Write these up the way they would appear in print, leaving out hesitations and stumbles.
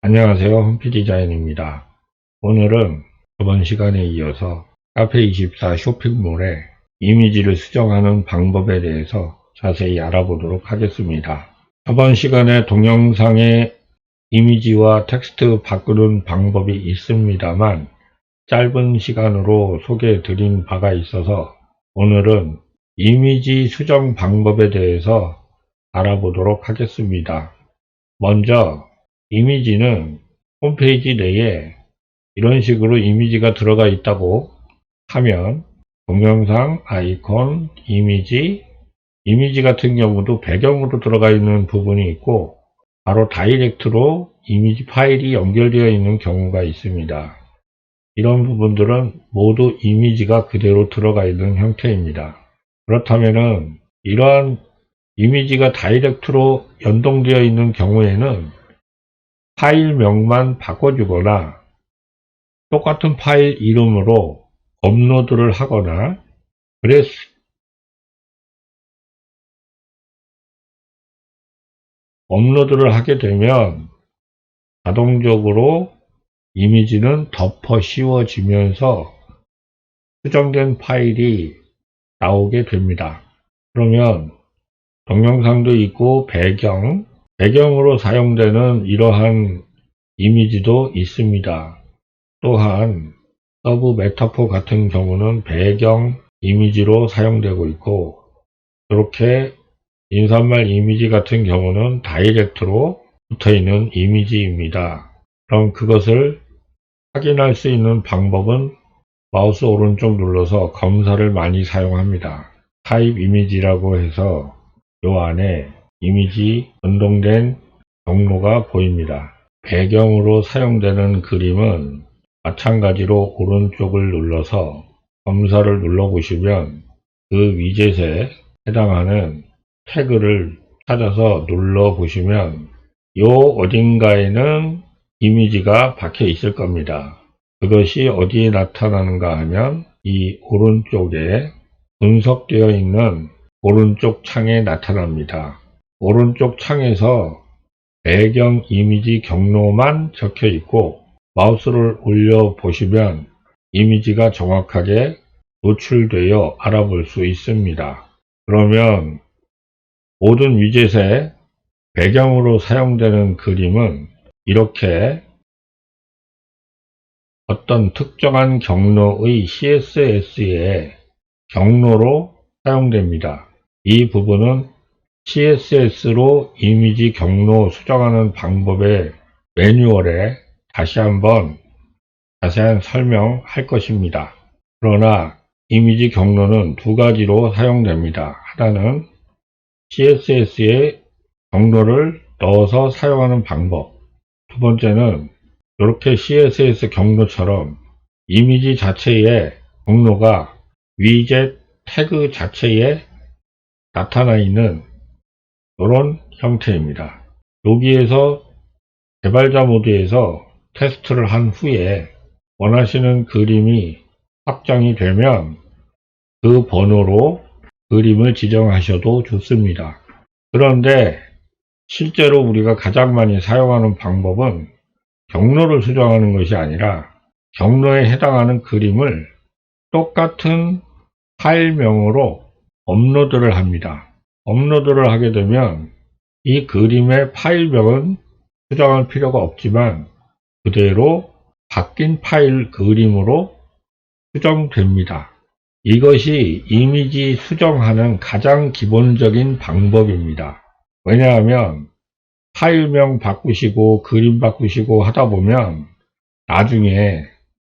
안녕하세요. 홈피디자인입니다. 오늘은 저번 시간에 이어서 카페24 쇼핑몰에 이미지를 수정하는 방법에 대해서 자세히 알아보도록 하겠습니다. 저번 시간에 동영상의 이미지와 텍스트 바꾸는 방법이 있습니다만 짧은 시간으로 소개해 드린 바가 있어서 오늘은 이미지 수정 방법에 대해서 알아보도록 하겠습니다. 먼저 이미지는 홈페이지 내에 이런 식으로 이미지가 들어가 있다고 하면 동영상, 아이콘, 이미지 같은 경우도 배경으로 들어가 있는 부분이 있고 바로 다이렉트로 이미지 파일이 연결되어 있는 경우가 있습니다. 이런 부분들은 모두 이미지가 그대로 들어가 있는 형태입니다. 그렇다면 이러한 이미지가 다이렉트로 연동되어 있는 경우에는 파일명만 바꿔주거나 똑같은 파일 이름으로 업로드를 하거나 업로드를 하게 되면 자동적으로 이미지는 덮어 씌워지면서 수정된 파일이 나오게 됩니다. 그러면 동영상도 있고 배경으로 사용되는 이러한 이미지도 있습니다. 또한 서브 메타포 같은 경우는 배경 이미지로 사용되고 있고 이렇게 인사말 이미지 같은 경우는 다이렉트로 붙어있는 이미지입니다. 그럼 그것을 확인할 수 있는 방법은 마우스 오른쪽 눌러서 검사를 많이 사용합니다. 타입 이미지라고 해서 이 안에 이미지 연동된 경로가 보입니다. 배경으로 사용되는 그림은 마찬가지로 오른쪽을 눌러서 검사를 눌러보시면 그 위젯에 해당하는 태그를 찾아서 눌러보시면 이 어딘가에는 이미지가 박혀 있을 겁니다. 그것이 어디에 나타나는가 하면 이 오른쪽에 분석되어 있는 오른쪽 창에 나타납니다. 오른쪽 창에서 배경 이미지 경로만 적혀 있고 마우스를 올려 보시면 이미지가 정확하게 노출되어 알아볼 수 있습니다. 그러면 모든 위젯에 배경으로 사용되는 그림은 이렇게 어떤 특정한 경로의 CSS의 경로로 사용됩니다. 이 부분은 CSS로 이미지 경로 수정하는 방법의 매뉴얼에 다시 한번 자세한 설명할 것입니다. 그러나 이미지 경로는 두 가지로 사용됩니다. 하나는 CSS의 경로를 넣어서 사용하는 방법, 두 번째는 이렇게 CSS 경로처럼 이미지 자체의 경로가 위젯 태그 자체에 나타나 있는 이런 형태입니다. 여기에서 개발자 모드에서 테스트를 한 후에 원하시는 그림이 확정이 되면 그 번호로 그림을 지정하셔도 좋습니다. 그런데 실제로 우리가 가장 많이 사용하는 방법은 경로를 수정하는 것이 아니라 경로에 해당하는 그림을 똑같은 파일명으로 업로드를 합니다. 업로드를 하게 되면 이 그림의 파일명은 수정할 필요가 없지만 그대로 바뀐 파일 그림으로 수정됩니다. 이것이 이미지 수정하는 가장 기본적인 방법입니다. 왜냐하면 파일명 바꾸시고 그림 바꾸시고 하다 보면 나중에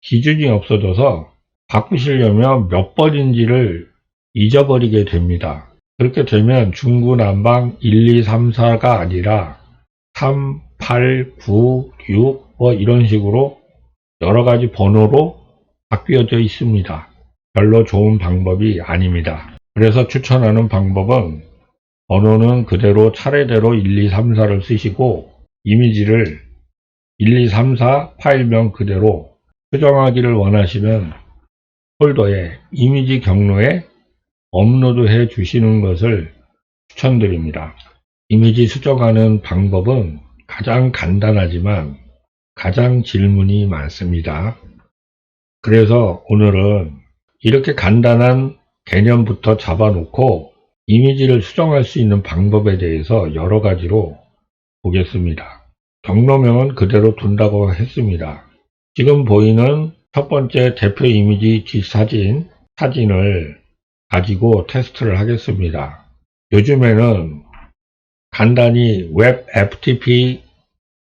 기준이 없어져서 바꾸시려면 몇 번인지를 잊어버리게 됩니다. 그렇게 되면 중구난방 1, 2, 3, 4가 아니라 3, 8, 9, 6 이런 식으로 여러 가지 번호로 바뀌어져 있습니다. 별로 좋은 방법이 아닙니다. 그래서 추천하는 방법은 번호는 그대로 차례대로 1, 2, 3, 4를 쓰시고 이미지를 1, 2, 3, 4 파일명 그대로 수정하기를 원하시면 폴더에 이미지 경로에 업로드해 주시는 것을 추천드립니다. 이미지 수정하는 방법은 가장 간단하지만 가장 질문이 많습니다. 그래서 오늘은 이렇게 간단한 개념부터 잡아놓고 이미지를 수정할 수 있는 방법에 대해서 여러 가지로 보겠습니다. 경로명은 그대로 둔다고 했습니다. 지금 보이는 첫 번째 대표 이미지 사진을 가지고 테스트를 하겠습니다. 요즘에는 간단히 웹 FTP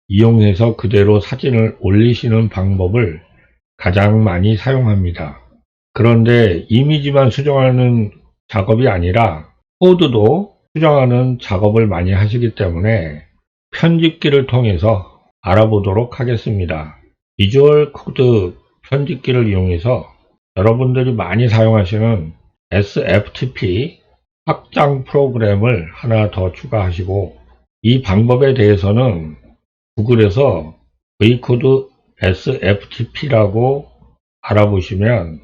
이용해서 그대로 사진을 올리시는 방법을 가장 많이 사용합니다. 그런데 이미지만 수정하는 작업이 아니라 코드도 수정하는 작업을 많이 하시기 때문에 편집기를 통해서 알아보도록 하겠습니다. 비주얼 코드 편집기를 이용해서 여러분들이 많이 사용하시는 SFTP 확장 프로그램을 하나 더 추가하시고, 이 방법에 대해서는 구글에서 V코드 SFTP라고 알아보시면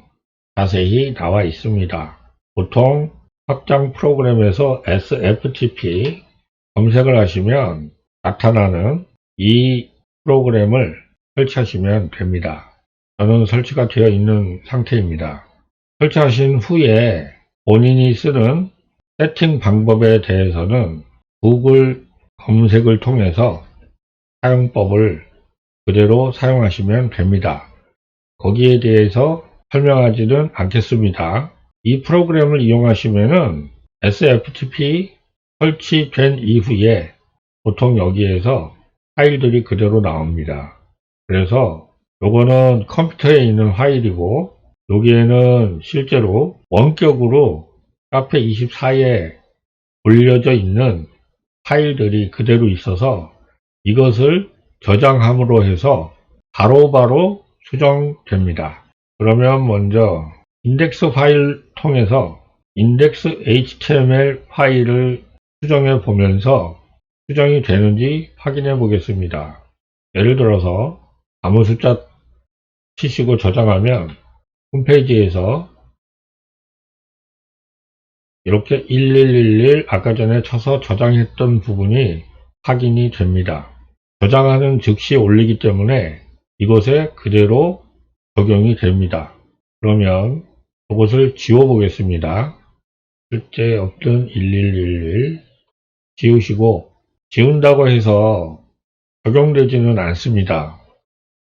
자세히 나와 있습니다. 보통 확장 프로그램에서 SFTP 검색을 하시면 나타나는 이 프로그램을 설치하시면 됩니다. 저는 설치가 되어 있는 상태입니다. 설치하신 후에 본인이 쓰는 세팅 방법에 대해서는 구글 검색을 통해서 사용법을 그대로 사용하시면 됩니다. 거기에 대해서 설명하지는 않겠습니다. 이 프로그램을 이용하시면은 SFTP 설치된 이후에 보통 여기에서 파일들이 그대로 나옵니다. 그래서 요거는 컴퓨터에 있는 파일이고, 여기에는 실제로 원격으로 카페24에 올려져 있는 파일들이 그대로 있어서 이것을 저장함으로 해서 바로바로 수정됩니다. 그러면 먼저 인덱스 파일 통해서 인덱스 HTML 파일을 수정해 보면서 수정이 되는지 확인해 보겠습니다. 예를 들어서 아무 숫자 치시고 저장하면 홈페이지에서 이렇게 1111 아까 전에 쳐서 저장했던 부분이 확인이 됩니다. 저장하는 즉시 올리기 때문에 이것에 그대로 적용이 됩니다. 그러면 이것을 지워 보겠습니다. 쓸데없던 1111 지우시고, 지운다고 해서 적용되지는 않습니다.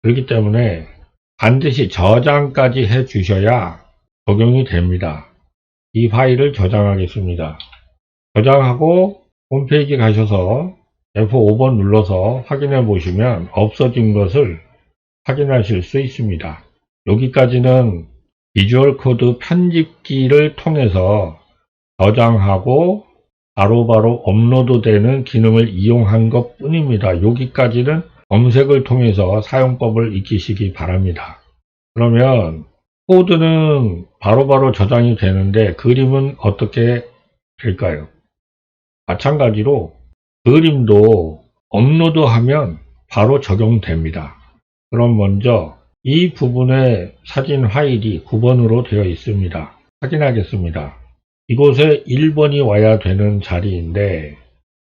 그렇기 때문에 반드시 저장까지 해 주셔야 적용이 됩니다. 이 파일을 저장하겠습니다. 저장하고 홈페이지 가셔서 F5번 눌러서 확인해 보시면 없어진 것을 확인하실 수 있습니다. 여기까지는 비주얼 코드 편집기를 통해서 저장하고 바로바로 업로드되는 기능을 이용한 것 뿐입니다. 여기까지는 검색을 통해서 사용법을 익히시기 바랍니다. 그러면 코드는 바로바로 저장이 되는데 그림은 어떻게 될까요? 마찬가지로 그림도 업로드하면 바로 적용됩니다. 그럼 먼저 이 부분에 사진 파일이 9번으로 되어 있습니다. 확인하겠습니다. 이곳에 1번이 와야 되는 자리인데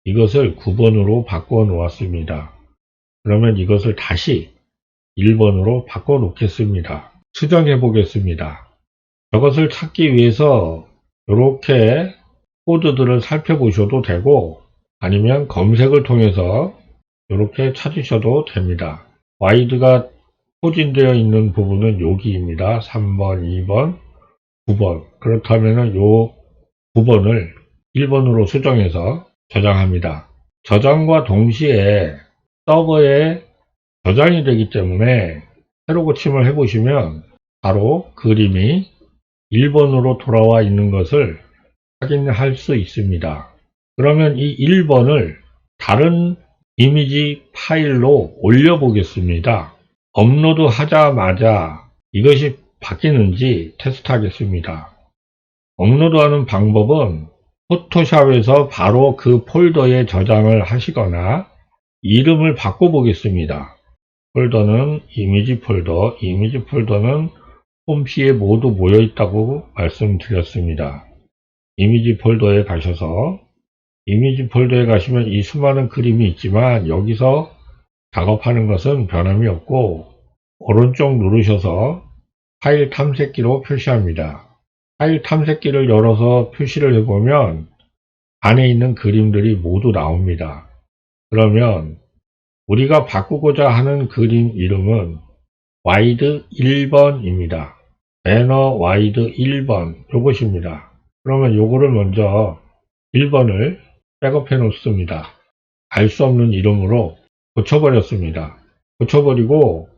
이것을 9번으로 바꿔 놓았습니다. 그러면 이것을 다시 1번으로 바꿔 놓겠습니다. 수정해 보겠습니다. 저것을 찾기 위해서 이렇게 코드들을 살펴보셔도 되고, 아니면 검색을 통해서 이렇게 찾으셔도 됩니다. 와이드가 포진되어 있는 부분은 여기입니다. 3번, 2번, 9번. 그렇다면 요 9번을 1번으로 수정해서 저장합니다. 저장과 동시에 서버에 저장이 되기 때문에 새로 고침을 해보시면 바로 그림이 1번으로 돌아와 있는 것을 확인할 수 있습니다. 그러면 이 1번을 다른 이미지 파일로 올려보겠습니다. 업로드 하자마자 이것이 바뀌는지 테스트하겠습니다. 업로드하는 방법은 포토샵에서 바로 그 폴더에 저장을 하시거나 이름을 바꿔보겠습니다. 폴더는 이미지 폴더는 홈피에 모두 모여 있다고 말씀드렸습니다. 이미지 폴더에 가셔서 이미지 폴더에 가시면 이 수많은 그림이 있지만 여기서 작업하는 것은 변함이 없고 오른쪽 누르셔서 파일 탐색기로 표시합니다. 파일 탐색기를 열어서 표시를 해보면 안에 있는 그림들이 모두 나옵니다. 그러면 우리가 바꾸고자 하는 그림 이름은 와이드 1번입니다. 배너 와이드 1번 요것입니다. 그러면 요거를 먼저 1번을 백업해 놓습니다. 알 수 없는 이름으로 고쳐버렸습니다. 고쳐버리고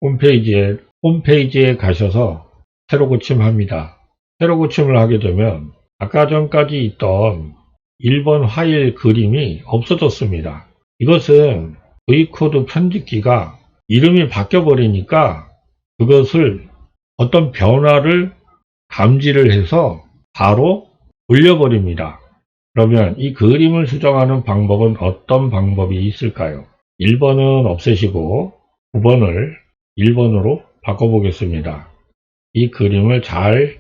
홈페이지에 가셔서 새로 고침합니다. 새로 고침을 하게 되면 아까 전까지 있던 1번 파일 그림이 없어졌습니다. 이것은 V코드 편집기가 이름이 바뀌어 버리니까 그것을 어떤 변화를 감지를 해서 바로 올려버립니다. 그러면 이 그림을 수정하는 방법은 어떤 방법이 있을까요? 1번은 없애시고 9번을 1번으로 바꿔보겠습니다. 이 그림을 잘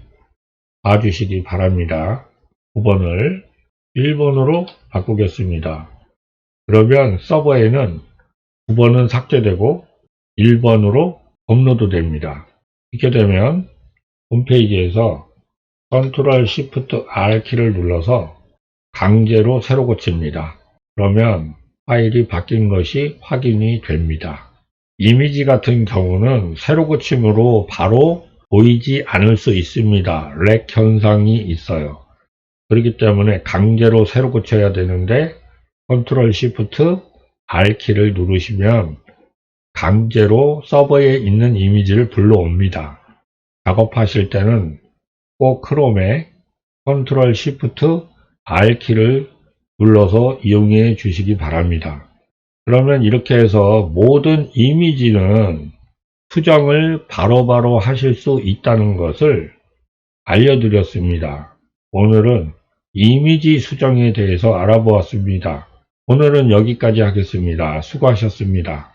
봐주시기 바랍니다. 9번을 1번으로 바꾸겠습니다. 그러면 서버에는 9번은 삭제되고 1번으로 업로드 됩니다. 이렇게 되면 홈페이지에서 Ctrl Shift R 키를 눌러서 강제로 새로 고칩니다. 그러면 파일이 바뀐 것이 확인이 됩니다. 이미지 같은 경우는 새로 고침으로 바로 보이지 않을 수 있습니다. 렉 현상이 있어요. 그렇기 때문에 강제로 새로 고쳐야 되는데 Ctrl Shift R 키를 누르시면 강제로 서버에 있는 이미지를 불러옵니다. 작업하실 때는 꼭 크롬에 Ctrl Shift R 키를 눌러서 이용해 주시기 바랍니다. 그러면 이렇게 해서 모든 이미지는 수정을 바로바로 하실 수 있다는 것을 알려드렸습니다. 오늘은 이미지 수정에 대해서 알아보았습니다. 오늘은 여기까지 하겠습니다. 수고하셨습니다.